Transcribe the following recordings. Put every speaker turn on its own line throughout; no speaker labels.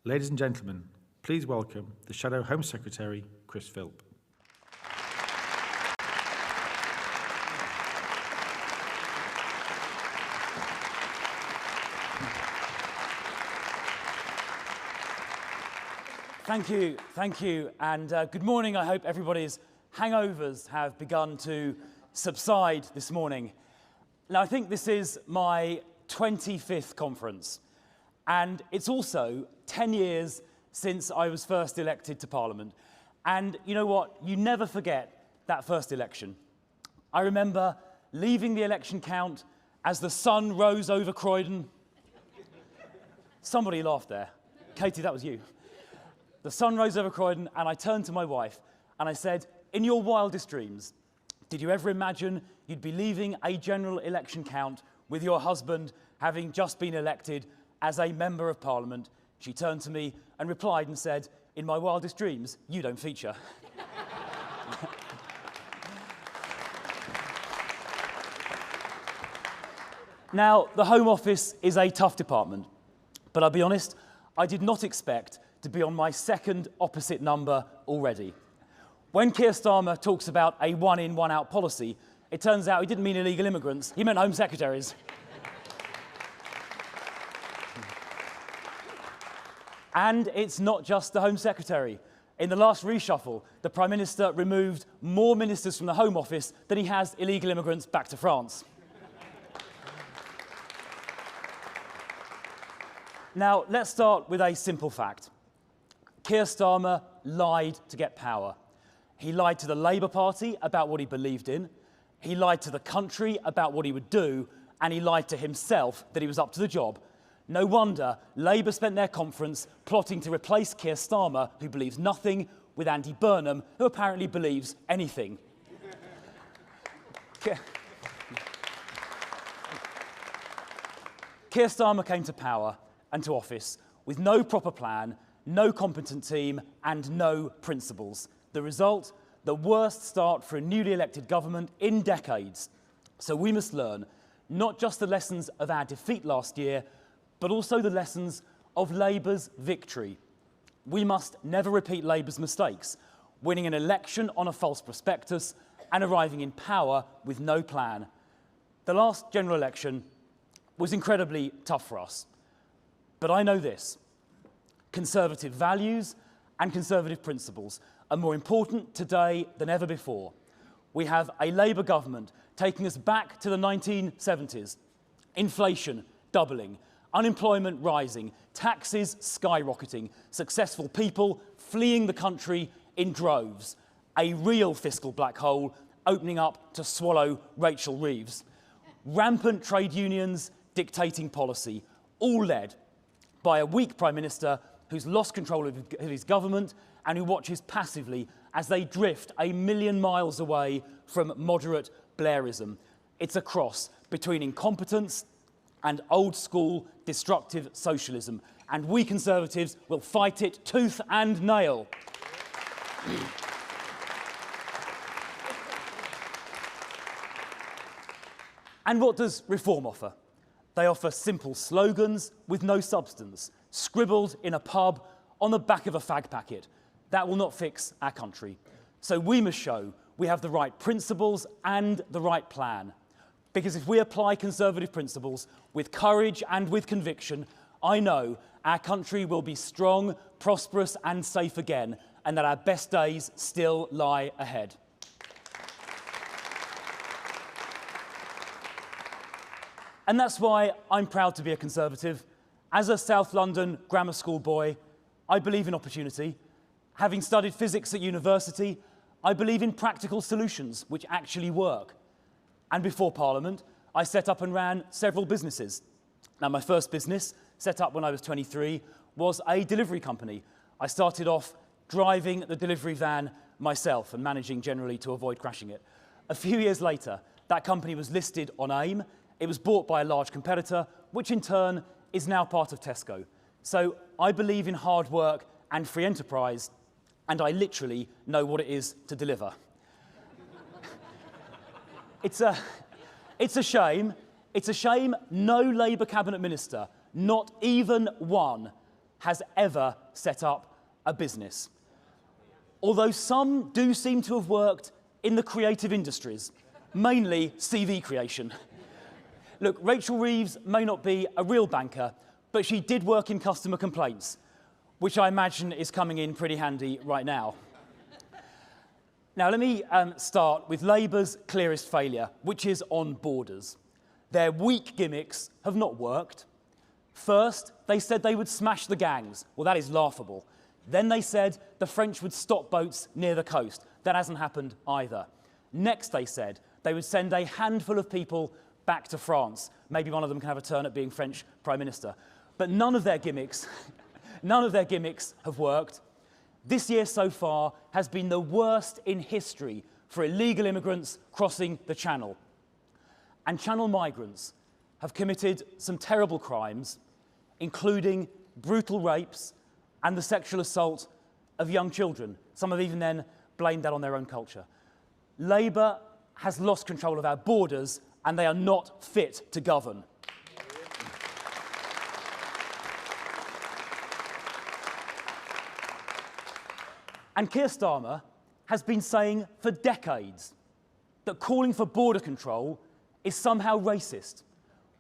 Ladies and gentlemen, please welcome the Shadow Home Secretary, Chris Philp.
Thank you, and good morning. I hope everybody's hangovers have begun to subside this morning. Now, I think this is my 25th conference, and it's also 10 years since I was first elected to Parliament. And you know what? You never forget that first election. I remember leaving the election count as the sun rose over Croydon. Somebody laughed there. Katie, that was you. The sun rose over Croydon, and I turned to my wife and I said, in your wildest dreams, did you ever imagine you'd be leaving a general election count with your husband having just been elected as a member of Parliament? She turned to me and replied and said, in my wildest dreams, you don't feature. Now, the Home Office is a tough department, but I'll be honest, I did not expect to be on my second opposite number already. When Keir Starmer talks about a one-in, one-out policy, it turns out he didn't mean illegal immigrants, he meant Home Secretaries. And it's not just the Home Secretary. In the last reshuffle, the Prime Minister removed more ministers from the Home Office than he has illegal immigrants back to France. Now, let's start with a simple fact. Keir Starmer lied to get power. He lied to the Labour Party about what he believed in, he lied to the country about what he would do, and he lied to himself that he was up to the job. No wonder Labour spent their conference plotting to replace Keir Starmer, who believes nothing, with Andy Burnham, who apparently believes anything. Keir Starmer came to power and to office with no proper plan, no competent team, and no principles. The result? The worst start for a newly elected government in decades. So we must learn not just the lessons of our defeat last year, but also the lessons of Labour's victory. We must never repeat Labour's mistakes, winning an election on a false prospectus and arriving in power with no plan. The last general election was incredibly tough for us. But I know this. Conservative values and conservative principles are more important today than ever before. We have a Labour government taking us back to the 1970s. Inflation doubling, unemployment rising, taxes skyrocketing, successful people fleeing the country in droves. A real fiscal black hole opening up to swallow Rachel Reeves. Rampant trade unions dictating policy, all led by a weak Prime Minister who's lost control of his government and who watches passively as they drift a million miles away from moderate Blairism. It's a cross between incompetence and old-school destructive socialism, and we Conservatives will fight it tooth and nail. And what does Reform offer? They offer simple slogans with no substance, scribbled in a pub on the back of a fag packet. That will not fix our country. So we must show we have the right principles and the right plan. Because if we apply Conservative principles with courage and with conviction, I know our country will be strong, prosperous and safe again, and that our best days still lie ahead. And that's why I'm proud to be a Conservative. As a South London grammar school boy, I believe in opportunity. Having studied physics at university, I believe in practical solutions which actually work. And before Parliament, I set up and ran several businesses. Now, my first business, set up when I was 23, was a delivery company. I started off driving the delivery van myself and managing generally to avoid crashing it. A few years later, that company was listed on AIM. It was bought by a large competitor, which in turn is now part of Tesco. So I believe in hard work and free enterprise, and I literally know what it is to deliver. It's a shame no Labour cabinet minister, not even one, has ever set up a business. Although some do seem to have worked in the creative industries, mainly CV creation. Look, Rachel Reeves may not be a real banker, but she did work in customer complaints, which I imagine is coming in pretty handy right now. Now, let me start with Labour's clearest failure, which is on borders. Their weak gimmicks have not worked. First, they said they would smash the gangs. Well, that is laughable. Then they said the French would stop boats near the coast. That hasn't happened either. Next, they said they would send a handful of people back to France. Maybe one of them can have a turn at being French Prime Minister. But none of their gimmicks have worked. This year so far has been the worst in history for illegal immigrants crossing the Channel. And Channel migrants have committed some terrible crimes, including brutal rapes and the sexual assault of young children. Some have even then blamed that on their own culture. Labour has lost control of our borders, and they are not fit to govern. And Keir Starmer has been saying for decades that calling for border control is somehow racist.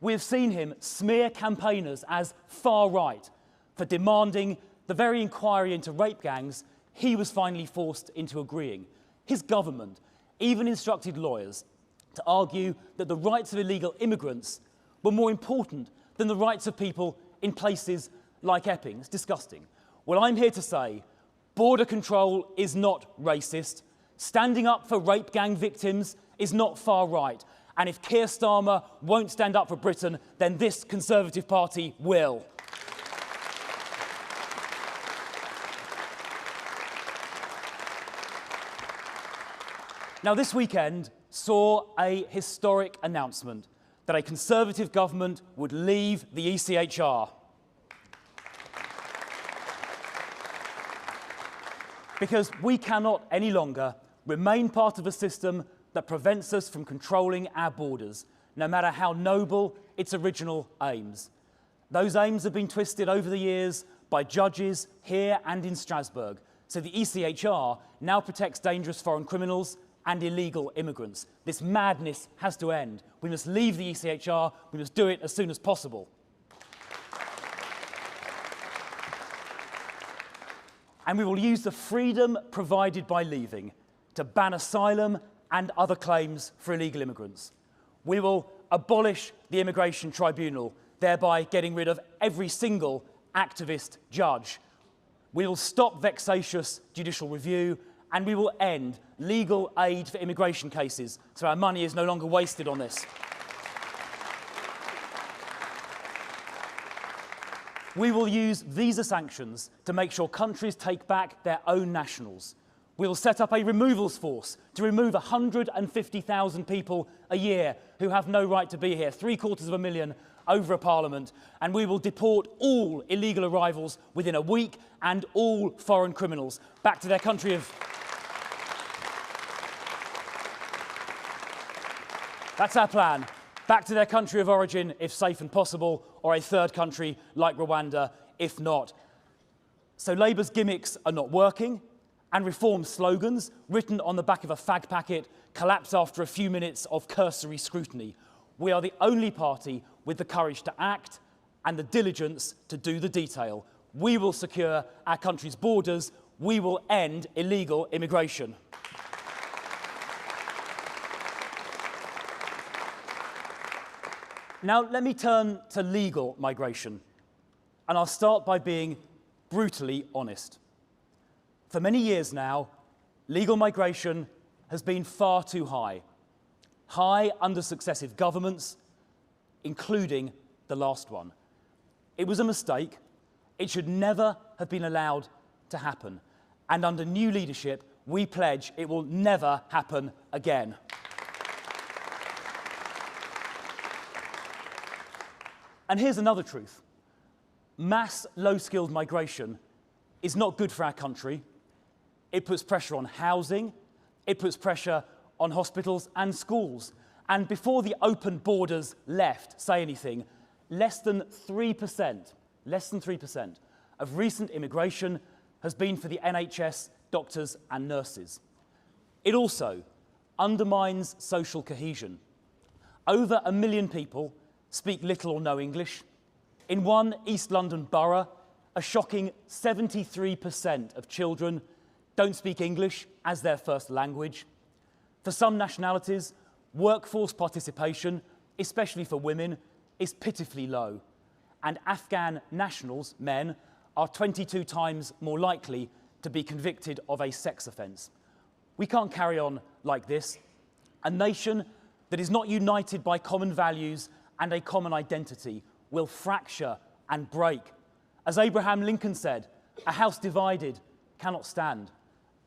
We have seen him smear campaigners as far-right for demanding the very inquiry into rape gangs he was finally forced into agreeing. His government even instructed lawyers to argue that the rights of illegal immigrants were more important than the rights of people in places like Epping. It's disgusting. Well, I'm here to say border control is not racist. Standing up for rape gang victims is not far-right. And if Keir Starmer won't stand up for Britain, then this Conservative Party will. Now, this weekend saw a historic announcement that a Conservative government would leave the ECHR. Because we cannot any longer remain part of a system that prevents us from controlling our borders, no matter how noble its original aims. Those aims have been twisted over the years by judges here and in Strasbourg. So the ECHR now protects dangerous foreign criminals and illegal immigrants. This madness has to end. We must leave the ECHR. We must do it as soon as possible. And we will use the freedom provided by leaving to ban asylum and other claims for illegal immigrants. We will abolish the Immigration Tribunal, thereby getting rid of every single activist judge. We will stop vexatious judicial review, and we will end legal aid for immigration cases, so our money is no longer wasted on this. We will use visa sanctions to make sure countries take back their own nationals. We will set up a removals force to remove 150,000 people a year who have no right to be here, 750,000 over a parliament, and we will deport all illegal arrivals within a week and all foreign criminals back to their country of... That's our plan. Back to their country of origin, if safe and possible, or a third country like Rwanda, if not. So Labour's gimmicks are not working, and reform slogans, written on the back of a fag packet, collapse after a few minutes of cursory scrutiny. We are the only party with the courage to act and the diligence to do the detail. We will secure our country's borders. We will end illegal immigration. Now, let me turn to legal migration, and I'll start by being brutally honest. For many years now, legal migration has been far too high. High under successive governments, including the last one. It was a mistake. It should never have been allowed to happen. And under new leadership, we pledge it will never happen again. And here's another truth. Mass low-skilled migration is not good for our country. It puts pressure on housing. It puts pressure on hospitals and schools. And before the open borders left say anything, less than 3% of recent immigration has been for the NHS, doctors and nurses. It also undermines social cohesion. Over 1 million people speak little or no English. In one East London borough, a shocking 73% of children don't speak English as their first language. For some nationalities, workforce participation, especially for women, is pitifully low. And Afghan nationals, men, are 22 times more likely to be convicted of a sex offence. We can't carry on like this. A nation that is not united by common values and a common identity will fracture and break. As Abraham Lincoln said, a house divided cannot stand.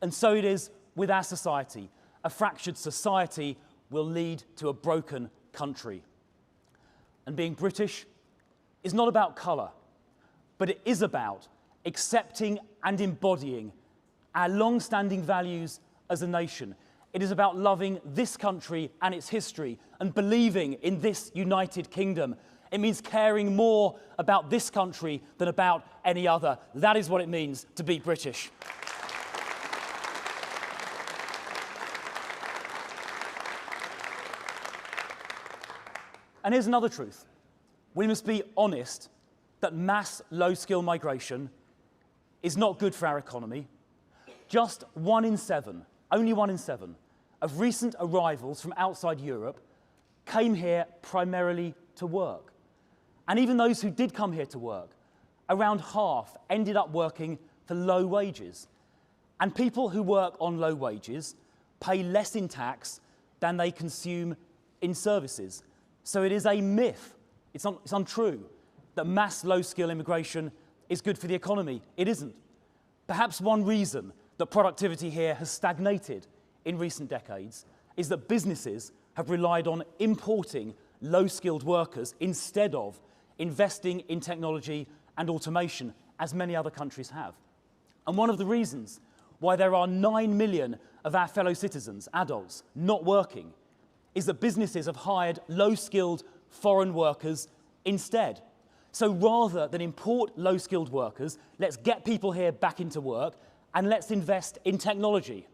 And so it is with our society. A fractured society will lead to a broken country. And being British is not about colour, but it is about accepting and embodying our long-standing values as a nation. It is about loving this country and its history and believing in this united kingdom. It means caring more about this country than about any other. That is what it means to be British. And here's another truth. We must be honest that mass low-skill migration is not good for our economy. Just 1 in 7, only 1 in 7, of recent arrivals from outside Europe came here primarily to work. And even those who did come here to work, around half ended up working for low wages. And people who work on low wages pay less in tax than they consume in services. So it is a myth, it's untrue, that mass low-skill immigration is good for the economy. It isn't. Perhaps one reason that productivity here has stagnated in recent decades is that businesses have relied on importing low-skilled workers instead of investing in technology and automation, as many other countries have. And one of the reasons why there are 9 million of our fellow citizens, adults, not working, is that businesses have hired low-skilled foreign workers instead. So rather than import low-skilled workers, let's get people here back into work and let's invest in technology.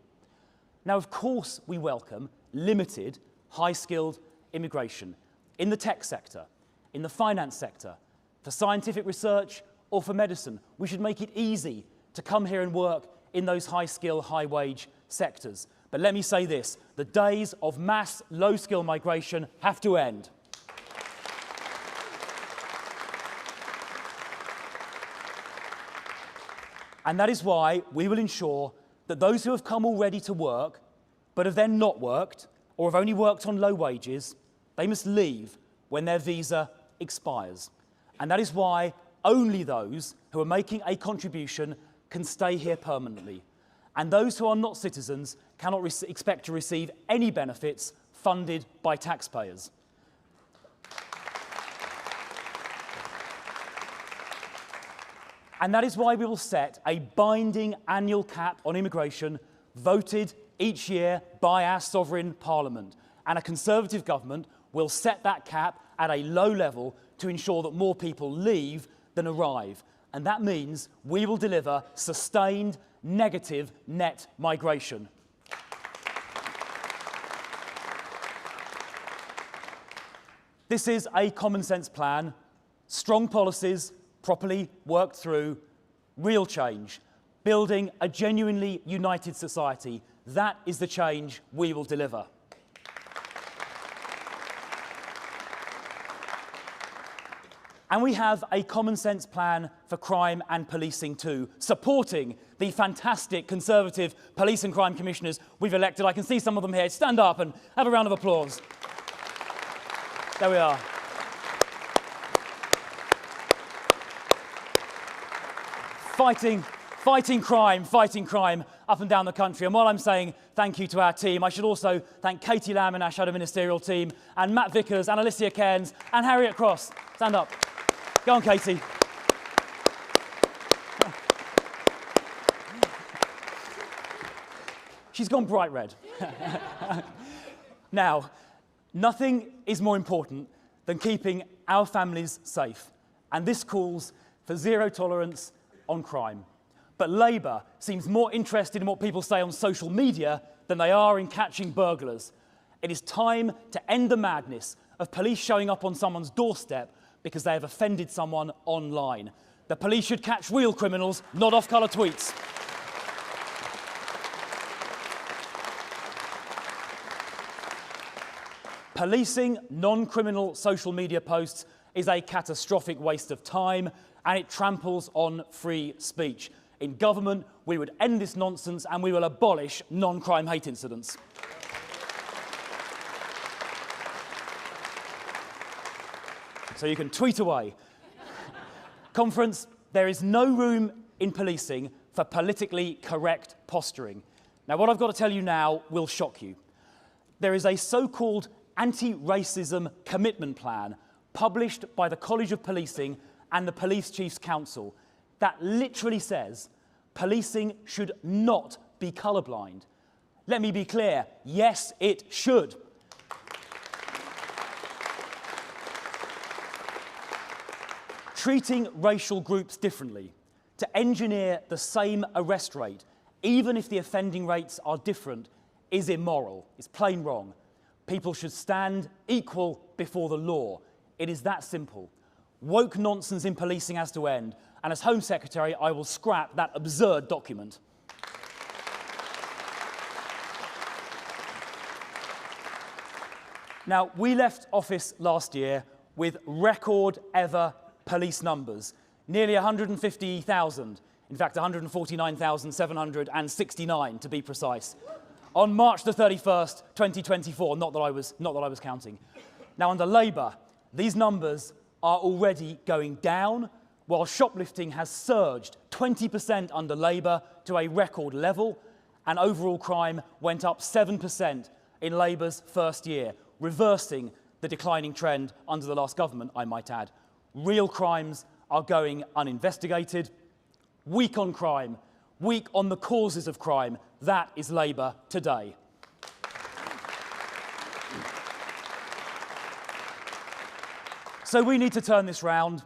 Now, of course, we welcome limited, high-skilled immigration in the tech sector, in the finance sector, for scientific research or for medicine. We should make it easy to come here and work in those high-skill, high-wage sectors. But let me say this, the days of mass low-skill migration have to end. And that is why we will ensure that those who have come already to work, but have then not worked, or have only worked on low wages, they must leave when their visa expires. And that is why only those who are making a contribution can stay here permanently. And those who are not citizens cannot expect to receive any benefits funded by taxpayers. And that is why we will set a binding annual cap on immigration voted each year by our sovereign parliament. And a Conservative government will set that cap at a low level to ensure that more people leave than arrive. And that means we will deliver sustained negative net migration. This is a common sense plan, strong policies, properly worked through, real change, building a genuinely united society. That is the change we will deliver. And we have a common sense plan for crime and policing too, supporting the fantastic Conservative police and crime commissioners we've elected. I can see some of them here. Stand up and have a round of applause. There we are. Fighting crime up and down the country. And while I'm saying thank you to our team, I should also thank Katie Lamb and our Shadow Ministerial team, and Matt Vickers and Alicia Cairns and Harriet Cross. Stand up. Go on, Katie. She's gone bright red. Now, nothing is more important than keeping our families safe. And this calls for zero tolerance on crime. But Labour seems more interested in what people say on social media than they are in catching burglars. It is time to end the madness of police showing up on someone's doorstep because they have offended someone online. The police should catch real criminals, not off-colour tweets. Policing non-criminal social media posts is a catastrophic waste of time, and it tramples on free speech. In government, we would end this nonsense and we will abolish non-crime hate incidents. So you can tweet away. Conference, there is no room in policing for politically correct posturing. Now, what I've got to tell you now will shock you. There is a so-called anti-racism commitment plan published by the College of Policing and the Police Chiefs Council that literally says policing should not be colourblind. Let me be clear, yes, it should. Treating racial groups differently, to engineer the same arrest rate, even if the offending rates are different, is immoral. It's plain wrong. People should stand equal before the law. It is that simple. Woke nonsense in policing has to end, and as Home Secretary, I will scrap that absurd document. Now, we left office last year with record ever police numbers, nearly 150,000, in fact 149,769 to be precise, on March the 31st, 2024, not that I was counting. Now, under Labour, these numbers are already going down, while shoplifting has surged 20% under Labour to a record level, and overall crime went up 7% in Labour's first year, reversing the declining trend under the last government, I might add. Real crimes are going uninvestigated. Weak on crime, weak on the causes of crime. That is Labour today. So we need to turn this round.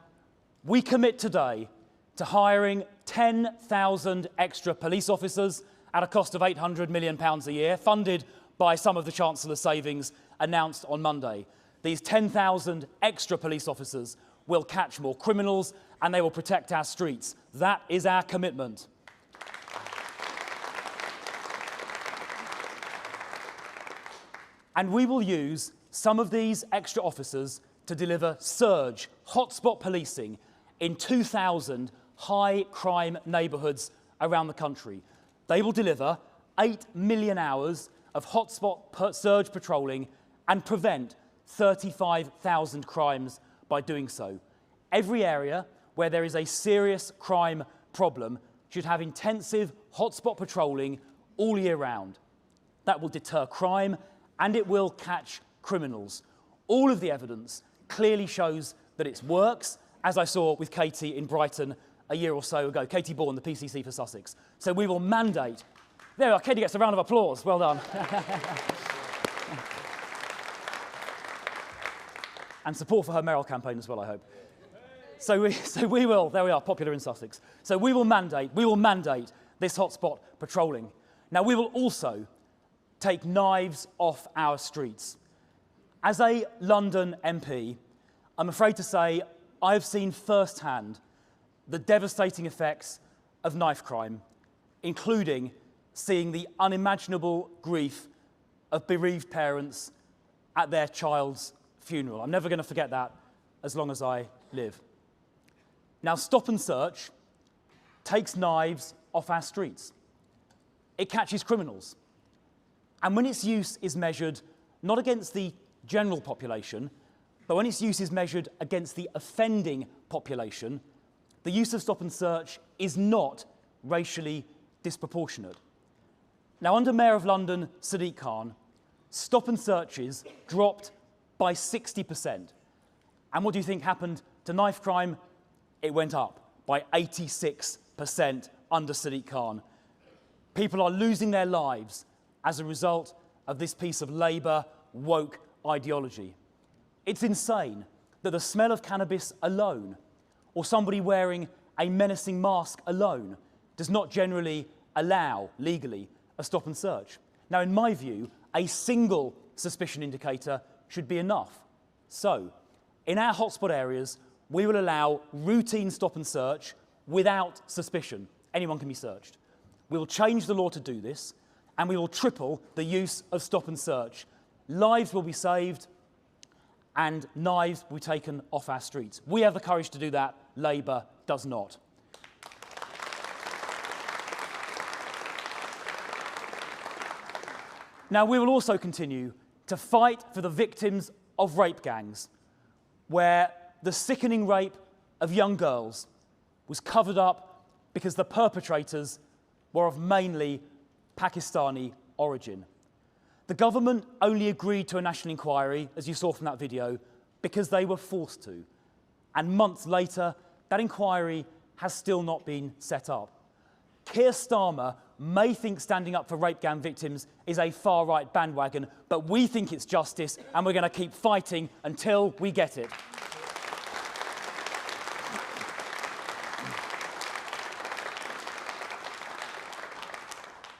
We commit today to hiring 10,000 extra police officers at a cost of £800 million a year, funded by some of the Chancellor's savings announced on Monday. These 10,000 extra police officers will catch more criminals and they will protect our streets. That is our commitment. And we will use some of these extra officers to deliver surge, hotspot policing in 2,000 high-crime neighbourhoods around the country. They will deliver 8 million hours of hotspot surge patrolling and prevent 35,000 crimes by doing so. Every area where there is a serious crime problem should have intensive hotspot patrolling all year round. That will deter crime and it will catch criminals. All of the evidence clearly shows that it works, as I saw with Katie in Brighton a year or so ago. Katie Bourne, the PCC for Sussex. So we will mandate. There we are. Katie gets a round of applause. Well done. And support for her Merrill campaign as well, I hope. So we will, there we are, popular in Sussex. So we will mandate this hotspot patrolling. Now, we will also take knives off our streets. As a London MP, I'm afraid to say I have seen firsthand the devastating effects of knife crime, including seeing the unimaginable grief of bereaved parents at their child's funeral. I'm never going to forget that as long as I live. Now, Stop and Search takes knives off our streets. It catches criminals. And when its use is measured not against the general population, but when its use is measured against the offending population, the use of Stop and Search is not racially disproportionate. Now, under Mayor of London, Sadiq Khan, Stop and Searches dropped by 60%. And what do you think happened to knife crime? It went up by 86% under Sadiq Khan. People are losing their lives as a result of this piece of Labour woke ideology. It's insane that the smell of cannabis alone, or somebody wearing a menacing mask alone does not generally allow, legally, a stop and search. Now, in my view, a single suspicion indicator should be enough. So, in our hotspot areas, we will allow routine stop and search without suspicion. Anyone can be searched. We will change the law to do this, and we will triple the use of stop and search. Lives will be saved, and knives will be taken off our streets. We have the courage to do that. Labour does not. Now, we will also continue to fight for the victims of rape gangs, where the sickening rape of young girls was covered up because the perpetrators were of mainly Pakistani origin. The government only agreed to a national inquiry, as you saw from that video, because they were forced to. And months later, that inquiry has still not been set up. Keir Starmer may think standing up for rape gang victims is a far-right bandwagon, but we think it's justice, and we're going to keep fighting until we get it.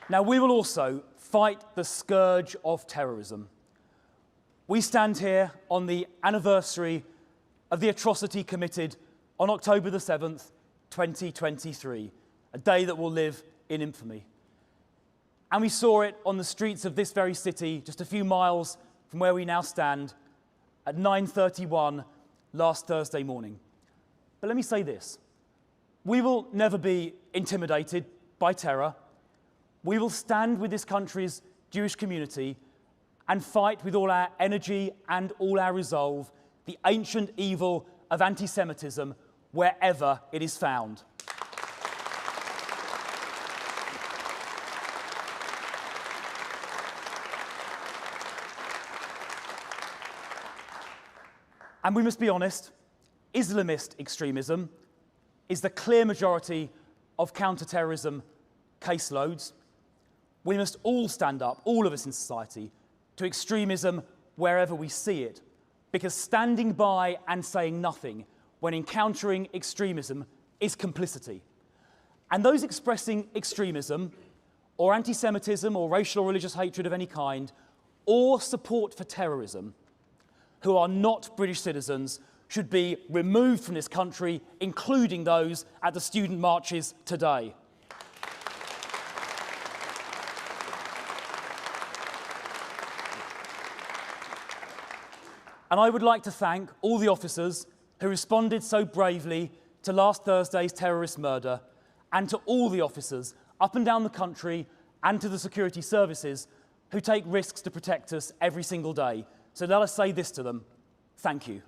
Now, we will also fight the scourge of terrorism. We stand here on the anniversary of the atrocity committed on October the 7th, 2023, a day that will live in infamy. And we saw it on the streets of this very city, just a few miles from where we now stand, at 9:31 last Thursday morning. But let me say this. We will never be intimidated by terror. We will stand with this country's Jewish community and fight with all our energy and all our resolve the ancient evil of anti-Semitism wherever it is found. And we must be honest, Islamist extremism is the clear majority of counter-terrorism caseloads. We must all stand up, all of us in society, to extremism wherever we see it, because standing by and saying nothing when encountering extremism is complicity. And those expressing extremism, or anti-Semitism, or racial or religious hatred of any kind, or support for terrorism, who are not British citizens, should be removed from this country, including those at the student marches today. And I would like to thank all the officers who responded so bravely to last Thursday's terrorist murder, and to all the officers up and down the country and to the security services who take risks to protect us every single day. So let us say this to them: thank you.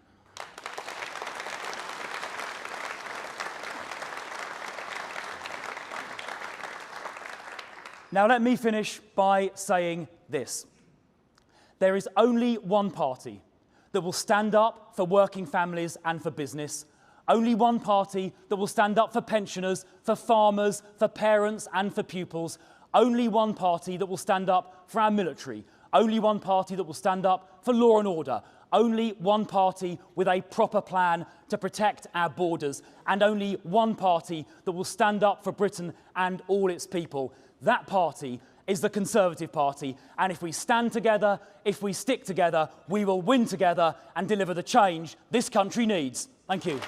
Now let me finish by saying this. There is only one party that will stand up for working families and for business. Only one party that will stand up for pensioners, for farmers, for parents and for pupils. Only one party that will stand up for our military. Only one party that will stand up for law and order. Only one party with a proper plan to protect our borders. And only one party that will stand up for Britain and all its people. That party is the Conservative Party. And if we stand together, if we stick together, we will win together and deliver the change this country needs. Thank you.